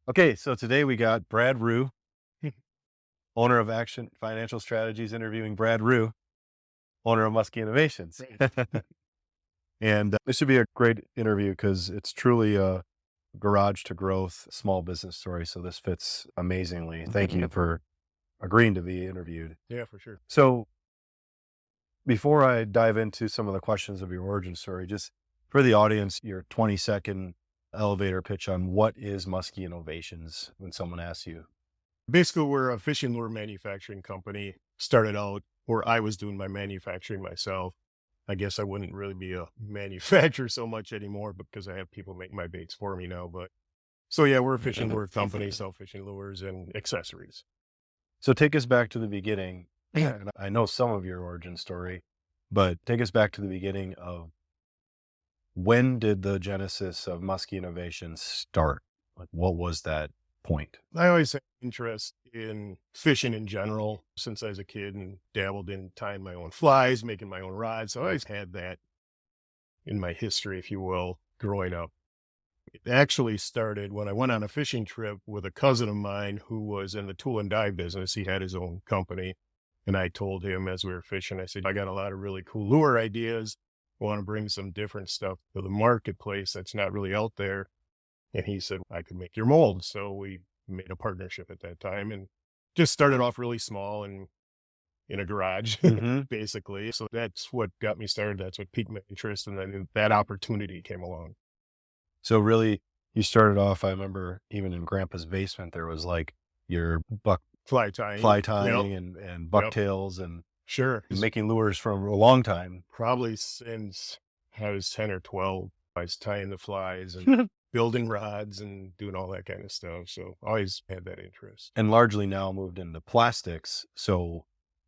Okay, so today we got Brad Rue, owner of Action Financial Strategies, interviewing Brad Rue, owner of Musky Innovations. Right. And this should be a great interview because it's truly a garage to growth small business story. So this fits amazingly. Thank you for agreeing to be interviewed. Yeah, for sure. So before I dive into some of the questions of your origin story, just for the audience, your 20-second elevator pitch on what is Musky Innovations when someone asks you. Basically, we're a fishing lure manufacturing company. Started out where I was doing my manufacturing myself. I guess I wouldn't really be a manufacturer so much anymore because I have people make my baits for me now. But so yeah, we're a fishing lure company, sell fishing lures and accessories. So take us back to the beginning. And I know some of your origin story, but take us back to the beginning of when did the genesis of Musky Innovations start? Like, what was that point? I always had interest in fishing in general since I was a kid and dabbled in tying my own flies, making my own rods. So I always had that in my history, if you will, growing up. It actually started when I went on a fishing trip with a cousin of mine who was in the tool and die business. He had his own company. And I told him as we were fishing, I said, I got a lot of really cool lure ideas. I want to bring some different stuff to the marketplace that's not really out there. And he said, I could make your mold. So we made a partnership at that time and just started off really small and in a garage, Hmm. basically. So that's what got me started. That's what piqued my interest. And then that opportunity came along. So really, you started off, I remember even in grandpa's basement, there was like your Fly tying. fly Yep. tying and Yep. bucktails and Sure. making lures for a long time. Probably since I was 10 or 12, I was tying the flies and building rods and doing all that kind of stuff. So always had that interest. And largely now moved into plastics. So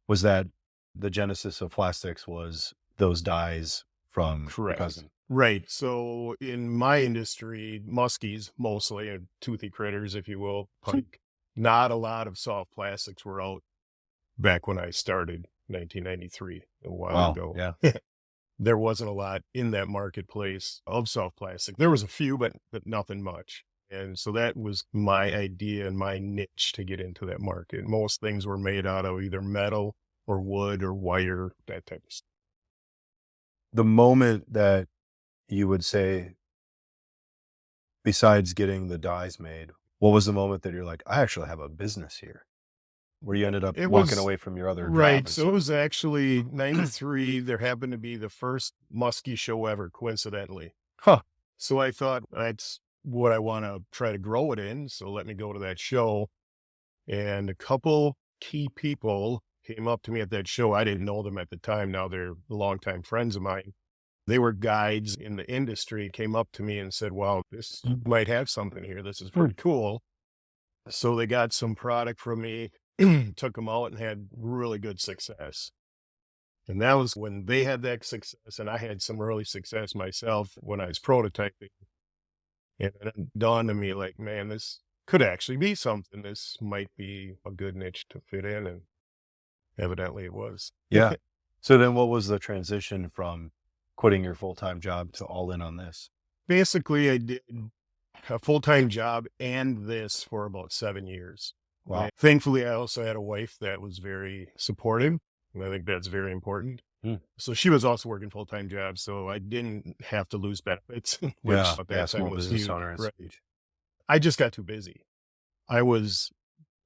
was that the genesis of plastics was those dyes from your Correct. cousin? Right. So in my industry, muskies mostly, and toothy critters, if you will, pike, not a lot of soft plastics were out back when I started 1993, a while Wow. ago. Yeah. There wasn't a lot in that marketplace of soft plastic. There was a few, but nothing much. And so that was my idea and my niche to get into that market. Most things were made out of either metal or wood or wire, that type of stuff. The moment that you would say, besides getting the dyes made, what was the moment that you're like, I actually have a business here? Where you ended up It walking was away from your other job right. and So it was actually 93. There happened to be the first muskie show ever, coincidentally. huh. So I thought that's what I want to try to grow it in. So let me go to that show. And a couple key people came up to me at that show. I didn't know them at the time. Now they're longtime friends of mine. They were guides in the industry, came up to me and said, wow, this might have something here. This is Hmm. pretty cool. So they got some product from me, took them out and had really good success. And that was when they had that success. And I had some early success myself when I was prototyping. And it dawned on me like, man, this could actually be something. This might be a good niche to fit in. And evidently it was. Yeah. So then what was the transition from quitting your full-time job to all in on this? Basically, I did a full-time job and this for about 7 years. Wow. Thankfully, I also had a wife that was very supportive. And I think that's very important. Hmm. So she was also working full-time job. So I didn't have to lose benefits, which Yeah. at Yeah. that time Small was business huge. owner is Right. huge. I just got too busy. I was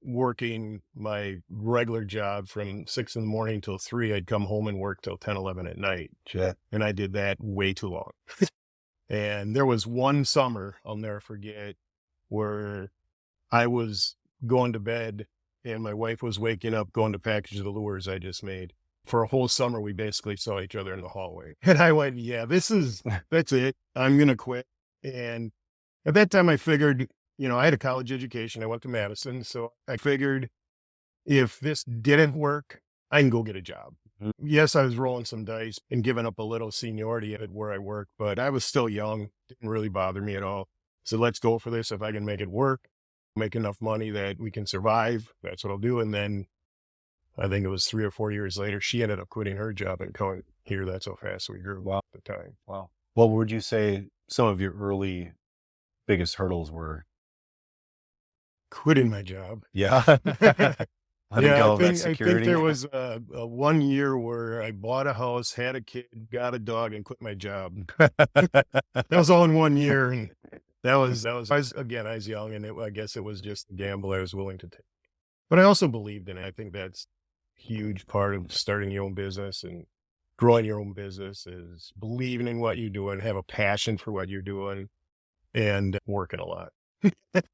working my regular job from 6 in the morning till 3. I'd come home and work till 10, 11 at night. Shit. And I did that way too long. And there was one summer I'll never forget where I was going to bed and my wife was waking up, going to package the lures I just made. For a whole summer, we basically saw each other in the hallway. And I went, yeah, that's it. I'm going to quit. And at that time, I figured, I had a college education. I went to Madison. So I figured if this didn't work, I can go get a job. Mhm. Yes, I was rolling some dice and giving up a little seniority at where I worked, but I was still young. Didn't really bother me at all. So let's go for this. If I can make it work, make enough money that we can survive, that's what I'll do. And then I think it was 3 or 4 years later, she ended up quitting her job and going here. That's how fast we grew Wow. at the time. Wow. What would you say some of your early biggest hurdles were? quitting my job. Yeah. Letting Yeah, go of that I think security. there was a 1 year where I bought a house, had a kid, got a dog, and quit my job. That was all in 1 year, and I was again, I was young, and I guess it was just a gamble I was willing to take. But I also believed in it. I think that's a huge part of starting your own business and growing your own business is believing in what you're doing, have a passion for what you're doing, and working a lot.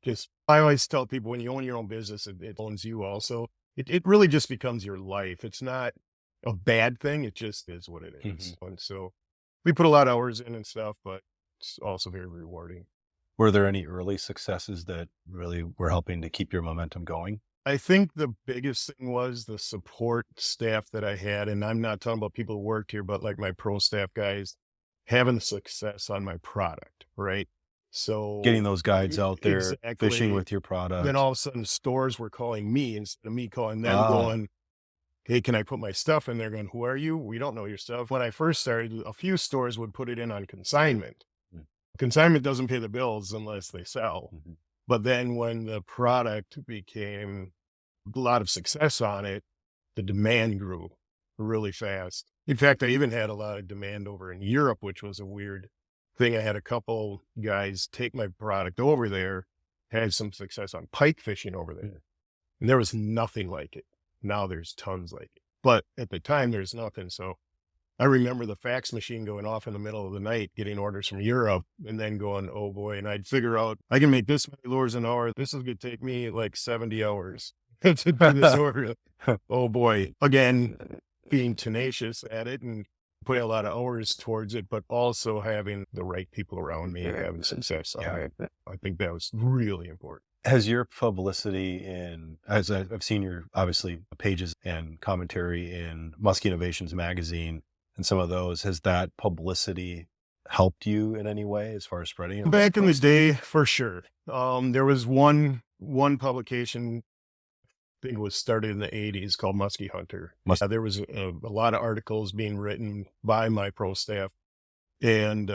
Just I always tell people when you own your own business, it owns you also. It really just becomes your life. It's not a bad thing. It just is what it Mhm. is. And so we put a lot of hours in and stuff, but it's also very rewarding. Were there any early successes that really were helping to keep your momentum going? I think the biggest thing was the support staff that I had. And I'm not talking about people who worked here, but like my pro staff guys having success on my product, right? Getting So those guides out there, fishing exactly. with your Then product. all of a sudden stores were calling me instead of me calling them Ah, going, "Hey, can I put my stuff in there?" Going, "Who are you? We don't know your stuff." When I first started, a few stores would put it in on consignment. mm, Consignment doesn't pay the bills unless they sell. mhm. But then when the product became a lot of success on it, the demand grew really fast. In fact, I even had a lot of demand over in Europe, which was a weird thing. I had a couple guys take my product over there, had some success on pike fishing over there. And there was nothing like it. Now there's tons like it. But at the time, there's nothing. So I remember the fax machine going off in the middle of the night, getting orders from Europe, and then going, oh boy. And I'd figure out, I can make this many lures an hour. This is going to take me like 70 hours to do this order. Oh boy. Again, being tenacious at it and putting a lot of hours towards it, but also having the right people around me and having success on Yeah. it. I think that was really important. Has your publicity as I've seen your obviously pages and commentary in Musky Innovations magazine and some of those, has that publicity helped you in any way as far as spreading it? Back in the day, for sure. There was one publication, I think it was started in the 80s called Musky Hunter. Must There was a lot of articles being written by my pro staff and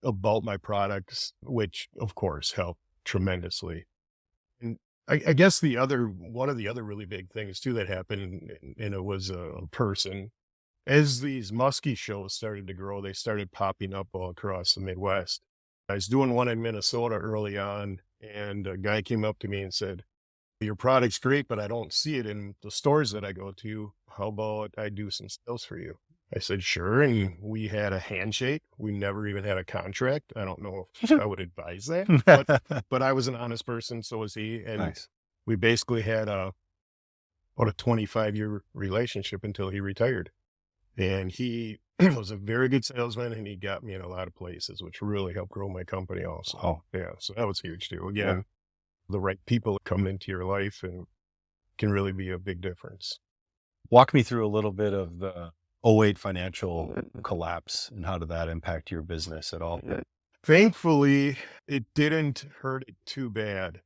about my products, which of course helped tremendously. And I guess one of the other really big things too that happened, and it was a person. As these muskie shows started to grow, they started popping up all across the Midwest. I was doing one in Minnesota early on, and a guy came up to me and said, "Your product's great, but I don't see it in the stores that I go to. How about I do some sales for you?" I said, "Sure." And we had a handshake. We never even had a contract. I don't know if I would advise that, but I was an honest person, so was he. And Nice. we basically had about a 25-year relationship until he retired. And he was a very good salesman and he got me in a lot of places, which really helped grow my company also. Oh, Yeah. So that was huge too. yeah. Again, the right people come into your life and can really be a big difference. Walk me through a little bit of the '08 financial collapse and how did that impact your business at all? Thankfully, it didn't hurt it too bad.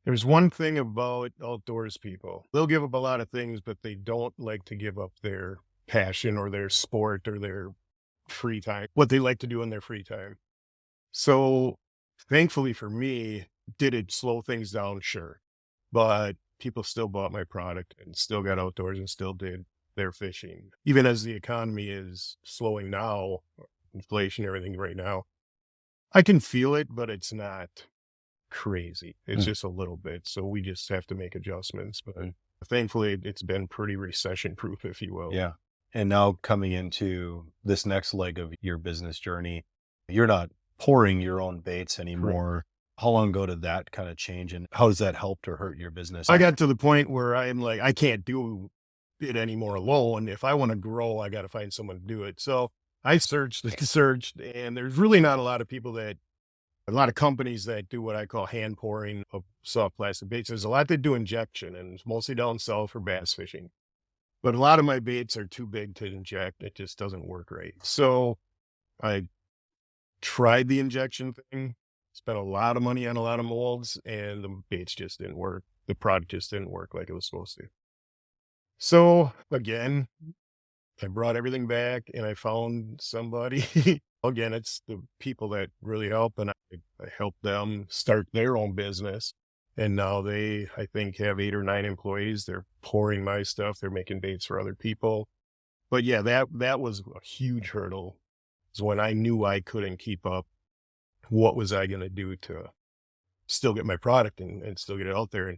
There's one thing about outdoors people. They'll give up a lot of things, but they don't like to give up their passion or their sport or their free time, what they like to do in their free time. So thankfully for me, did it slow things down? Sure. But people still bought my product and still got outdoors and still did their fishing. Even as the economy is slowing now, inflation, everything right now, I can feel it, but it's not crazy. It's Mm, just a little bit. So we just have to make adjustments. But mm, thankfully, it's been pretty recession proof, if you will. yeah. And now coming into this next leg of your business journey, you're not pouring your own baits Correct. anymore. How long ago did that kind of change and how has that helped or hurt your business? I got to the point where I'm like, I can't do it anymore alone. If I want to grow, I got to find someone to do it. So I searched and searched, and there's really not a lot of a lot of companies that do what I call hand pouring of soft plastic baits. There's a lot that do injection, and it's mostly down south for bass fishing. But a lot of my baits are too big to inject. It just doesn't work right. So I tried the injection thing, spent a lot of money on a lot of molds, and the baits just didn't work. The product just didn't work like it was supposed to. So again, I brought everything back and I found somebody. Again, it's the people that really help, and I help them start their own business. And now they, I think, have 8 or 9 employees. They're pouring my stuff. They're making baits for other people. But yeah, that was a huge hurdle. Is when I knew I couldn't keep up. What was I going to do to still get my product and still get it out there?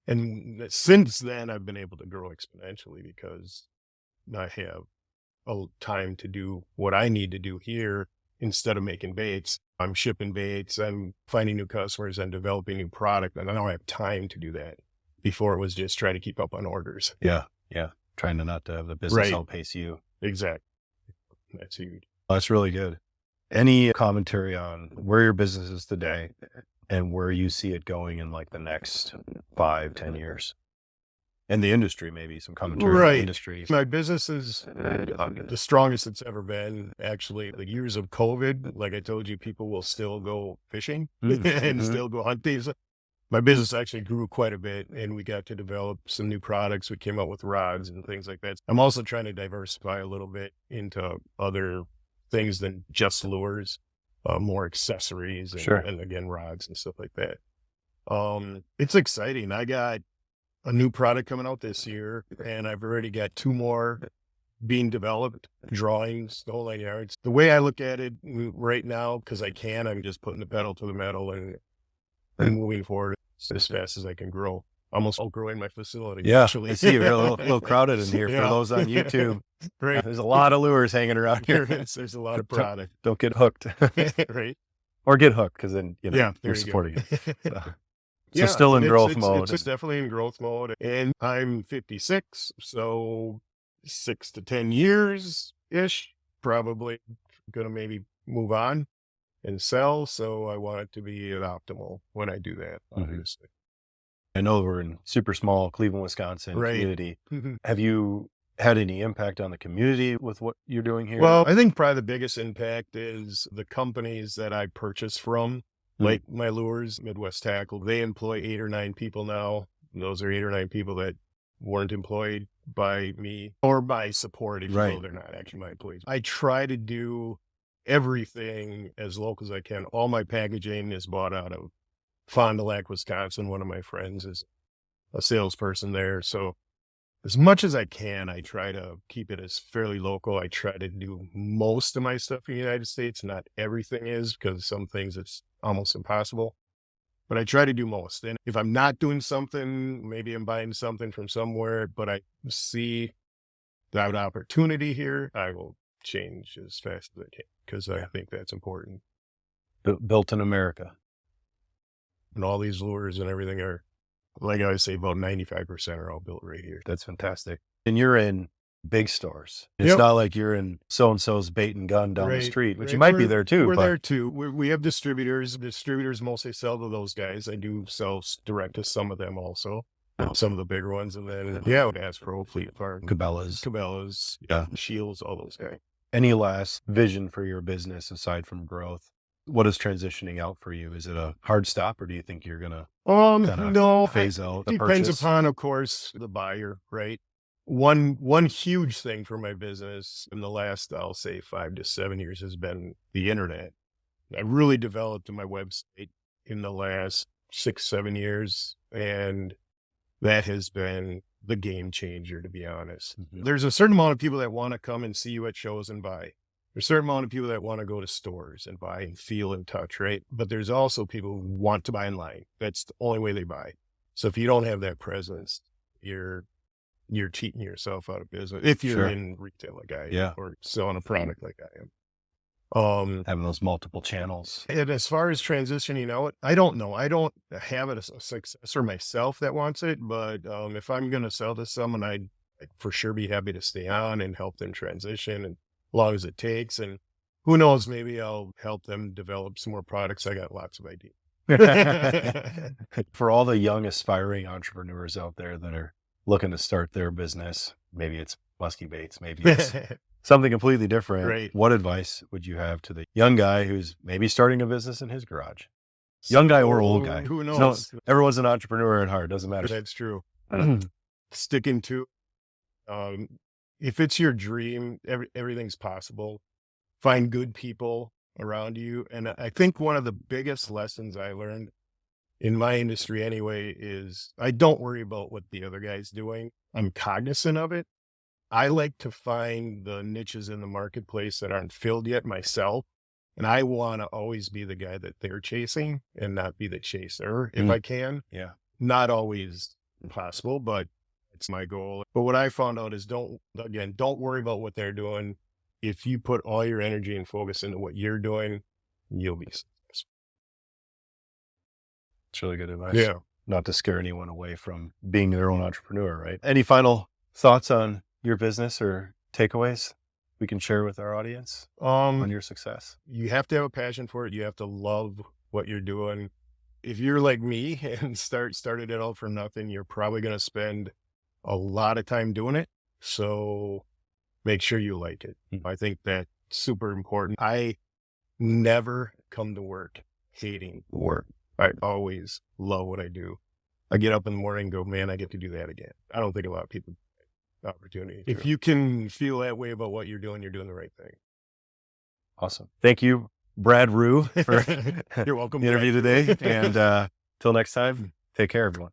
And since then, I've been able to grow exponentially because I have time to do what I need to do here instead of making baits. I'm shipping baits, I'm finding new customers, and developing new product. And I don't have time to do that. Before it was just try to keep up on orders. Yeah. Yeah. Trying to not to have the business Right. outpace you. Exactly. That's huge. That's really good. Any commentary on where your business is today and where you see it going in like the next 5-10 years? And the industry, maybe some commentary on the Right. industry. My business is the strongest it's ever been. Actually, the years of COVID, like I told you, people will still go fishing and still go hunting. So my business actually grew quite a bit, and we got to develop some new products. We came out with rods and things like that. I'm also trying to diversify a little bit into other things than just lures, more accessories and, Sure. and again, rods and stuff like that. It's exciting. I got a new product coming out this year, and I've already got 2 more being developed, drawings, the whole 9 yards. The way I look at it right now, because I'm just putting the pedal to the metal and moving forward as fast as I can grow. Almost outgrowing my facility. Yeah. Actually. I see you're a little crowded in here. For Yeah. those on YouTube, Right. there's a lot of lures hanging around There here. is. There's a lot of product. Don't get hooked. Right. Or get hooked, because then Yeah. you're There you supporting go. it. So still in growth mode. It's definitely in growth mode. And I'm 56, so 6 to 10 years-ish, probably going to maybe move on and sell. So I want it to be at optimal when I do that, obviously. I know we're in super small Cleveland, Wisconsin Right. community. Have you had any impact on the community with what you're doing here? Well, I think probably the biggest impact is the companies that I purchase from, like my lures, Midwest Tackle. They employ 8 or 9 people now. Those are 8 or 9 people that weren't employed by me or by support, if you will. They're not actually my employees. I try to do everything as local as I can. All my packaging is bought out of Fond du Lac, Wisconsin. One of my friends is a salesperson there. So as much as I can, I try to keep it as fairly local. I try to do most of my stuff in the United States. Not everything is, because some things it's almost impossible. But I try to do most. And if I'm not doing something, maybe I'm buying something from somewhere, but I see that opportunity here, I will change as fast as I can, because I think that's important. Built in America. And all these lures and everything are, like I always say, about 95% are all built right here. That's fantastic. And you're in big stores. It's not like you're in so-and-so's bait and gun down the street, which you might be there too. We're there too. We have distributors. Distributors mostly sell to those guys. I do sell direct to some of them also. Some of the bigger ones. And then, Bass Pro, Fleet Farm, Cabela's, Shields, all those guys. Any last vision for your business aside from growth? What is transitioning out for you? Is it a hard stop, or do you think you're going to no, phase out the depends purchase? upon, of course, the buyer, right? One huge thing for my business in the last, I'll say 5 to 7 years, has been the internet. I really developed my website in the last 6-7 years, and that has been the game changer, to be honest. There's a certain amount of people that want to come and see you at shows and buy. There's a certain amount of people that want to go to stores and buy and feel and touch, right? But there's also people who want to buy online. That's the only way they buy. So if you don't have that presence, you're cheating yourself out of business. If you're in retail like I am, or selling a product like I am. Having those multiple channels. And as far as transitioning out, I don't know. I don't have a successor myself that wants it, but if I'm going to sell to someone, I'd for sure be happy to stay on and help them transition, and as long as it takes. And who knows, maybe I'll help them develop some more products. I got lots of ideas. For all the young aspiring entrepreneurs out there that are looking to start their business, maybe it's musky baits, maybe it's something completely different. Right. What advice would you have to the young guy who's maybe starting a business in his garage? Young guy or old guy? Who knows? Everyone's an entrepreneur at heart. Doesn't matter. That's true. Sticking to, if it's your dream, everything's possible. Find good people around you. And I think one of the biggest lessons I learned in my industry anyway, is I don't worry about what the other guy's doing. I'm cognizant of it. I like to find the niches in the marketplace that aren't filled yet myself. And I want to always be the guy that they're chasing and not be the chaser if Mm. I can. Yeah. Not always possible, but it's my goal. But what I found out is don't worry about what they're doing. If you put all your energy and focus into what you're doing, you'll be successful. It's really good advice. Yeah. Not to scare anyone away from being their own entrepreneur, right? Any final thoughts on your business or takeaways we can share with our audience on your success? You have to have a passion for it. You have to love what you're doing. If you're like me and started it all for nothing, you're probably going to spend a lot of time doing it. So make sure you like it. I think that's super important. I never come to work hating work. I always love what I do. I get up in the morning and go, man, I get to do that again. I don't think a lot of people get the opportunity. If you can feel that way about what you're doing the right thing. Awesome. Thank you, Brad Rue, for You're welcome. the interview today. And till next time, take care, everyone.